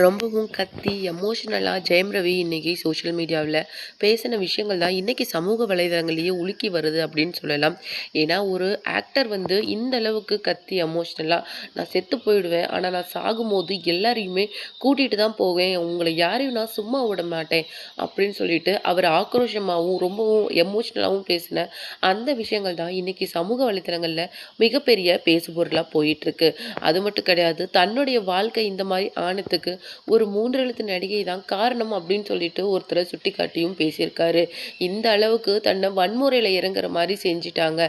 ரொம்பவும் கத்தி எமோஷ்னலாக ஜெயம் ரவி இன்னைக்கு சோஷியல் மீடியாவில் பேசின விஷயங்கள் தான் இன்னைக்கு சமூக வலைதளங்களையே உலுக்கி வருது அப்படின்னு சொல்லலாம். ஏன்னா ஒரு ஆக்டர் வந்து இந்த அளவுக்கு கத்தி எமோஷ்னலாக நான் செத்து போயிடுவேன், ஆனால் நான் சாகும்போது எல்லாரையுமே கூட்டிகிட்டு தான் போவேன், உங்களை யாரையும் நான் சும்மா விட மாட்டேன் அப்படின்னு சொல்லிட்டு அவர் ஆக்ரோஷமாகவும் ரொம்பவும் எமோஷ்னலாகவும் பேசின அந்த விஷயங்கள் தான் இன்னைக்கு சமூக வலைதளங்களில் மிகப்பெரிய பேசுபொருளாக போயிட்டுருக்கு. அது மட்டும் கிடையாது, தன்னுடைய வாழ்க்கை இந்த மாதிரி ஆனதுக்கு ஒரு 3 எழுத்து நடிகை தான் காரணம் அப்படின்னு சொல்லிட்டு ஒருத்தரை சுட்டிக்காட்டியும் பேசியிருக்காரு. இந்த அளவுக்கு தன்னை வன்முறையில் இறங்குற மாதிரி செஞ்சிட்டாங்க,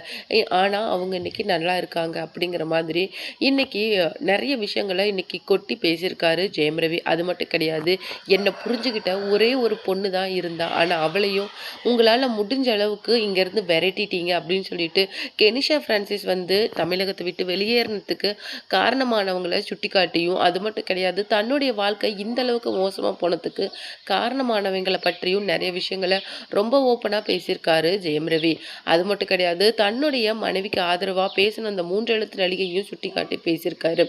ஆனால் அவங்க இன்னைக்கு நல்லா இருக்காங்க அப்படிங்கிற மாதிரி இன்னைக்கு நிறைய விஷயங்களை இன்னைக்கு கொட்டி பேசியிருக்காரு ஜெயம் ரவி. அது மட்டும் கிடையாது, என்னை புரிஞ்சுக்கிட்ட ஒரே ஒரு பொண்ணு தான் இருந்தா, ஆனால் அவளையும் உங்களால் முடிஞ்ச அளவுக்கு இங்கேருந்து விரட்டிட்டீங்க அப்படின்னு சொல்லிட்டு கெனிஷா பிரான்சிஸ் வந்து தமிழகத்தை விட்டு வெளியேறினதுக்கு காரணமானவங்களை சுட்டிக்காட்டியும், அது மட்டும் கிடையாது, தன்னுடைய வாழ்க்கை இந்த அளவுக்கு மோசமாக போனதுக்கு காரணமானவங்களை பற்றியும் நிறைய விஷயங்களை ரொம்ப ஓப்பனாக பேசியிருக்காரு ஜெயம் ரவி. அது மட்டும் கிடையாது, தன்னுடைய மனைவிக்கு ஆதரவாக பேசின அந்த 3 எழுத்து நடிகையும் சுட்டி காட்டி பேசியிருக்காரு.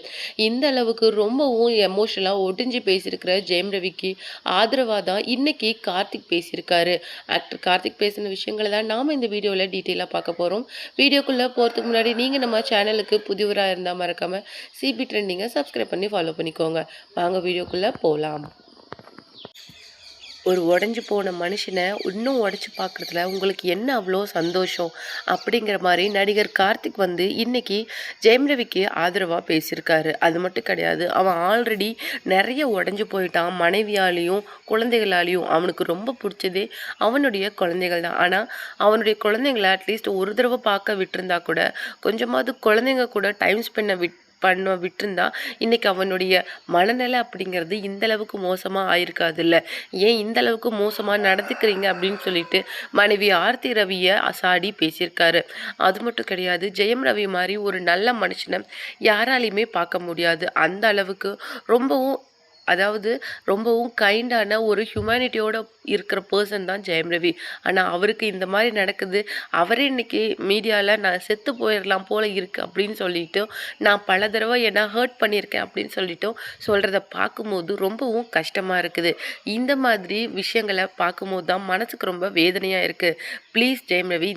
இந்த அளவுக்கு ரொம்பவும் எமோஷனலாக ஒடிஞ்சு பேசியிருக்கிற ஜெயம் ரவிக்கு ஆதரவாக தான் இன்னைக்கு கார்த்திக் பேசியிருக்காரு. ஆக்டர் கார்த்திக் பேசின விஷயங்களை தான் நாம் இந்த வீடியோவில் டீட்டெயிலாக பார்க்க போகிறோம். வீடியோக்குள்ளே போகிறதுக்கு முன்னாடி நீங்கள் நம்ம சேனலுக்கு புதியவராக இருந்தால் மறக்காமல் சிபி ட்ரெண்டிங்கை சப்ஸ்கிரைப் பண்ணி ஃபாலோ பண்ணிக்கோங்க. வாங்க வீடியோக்குள்ளே போகலாம். ஒரு உடஞ்சி போன மனுஷனை இன்னும் உடச்சி பார்க்குறதுல உங்களுக்கு என்ன அவ்வளோ சந்தோஷம் அப்படிங்கிற மாதிரி நடிகர் கார்த்திக் வந்து இன்னைக்கு ஜெயம் ரவிக்கு ஆதரவாக பேசியிருக்காரு. அது மட்டும் கிடையாது, அவன் ஆல்ரெடி நிறைய உடஞ்சி போயிட்டான். மனைவியாலேயும் குழந்தைகளாலேயும் அவனுக்கு ரொம்ப பிடிச்சதே அவனுடைய குழந்தைகள் தான். ஆனால் அவனுடைய குழந்தைங்களை அட்லீஸ்ட் ஒரு தடவை பார்க்க விட்டுருந்தா கூட, கொஞ்சமாவது குழந்தைங்க கூட டைம் பண்ண விட்டுருந்தா இன்னைக்கு அவனுடைய மனநிலை அப்படிங்கிறது இந்த அளவுக்கு மோசமாக ஆயிருக்காது இல்லை. ஏன் இந்த அளவுக்கு மோசமாக நடந்துக்கிறீங்க அப்படின்னு சொல்லிட்டு மனைவி ஆர்த்தி ரவியை அசாடி பேசியிருக்காரு. அது மட்டும் கிடையாது, ஜெயம் ரவி மாதிரி ஒரு நல்ல மனுஷனை யாராலையுமே பார்க்க முடியாது. அந்த அளவுக்கு ரொம்பவும், அதாவது ரொம்பவும் கைண்டான ஒரு ஹியூமனிட்டியோட இருக்கிற பர்சன் தான் ஜெயம் ரவி. ஆனால் அவருக்கு இந்த மாதிரி நடக்குது. அவரே இன்னைக்கு மீடியாவில் நான் செத்து போயிடலாம் போல இருக்குது அப்படின்னு சொல்லிட்டு, நான் பல தடவை என்ன ஹர்ட் பண்ணியிருக்கேன் அப்படின்னு சொல்லிட்டும் சொல்கிறத பார்க்கும்போது ரொம்பவும் கஷ்டமாக இருக்குது. இந்த மாதிரி விஷயங்களை பார்க்கும்போது தான் மனசுக்கு ரொம்ப வேதனையாக இருக்குது. ப்ளீஸ் ஜெயம் ரவி,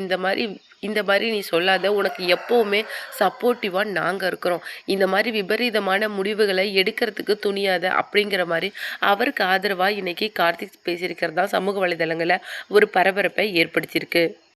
இந்த மாதிரி நீ சொல்லாத, உனக்கு எப்போவுமே சப்போர்ட்டிவாக நாங்கள் இருக்கிறோம். இந்த மாதிரி விபரீதமான முடிவுகளை எடுக்கிறதுக்கு துணியாத அப்படிங்கிற மாதிரி அவருக்கு ஆதரவாக இன்னைக்கு கார்த்திக் பேசியிருக்கிறதா சமூக வலைதளங்களில் ஒரு பரபரப்பை ஏற்படுத்தியிருக்கு.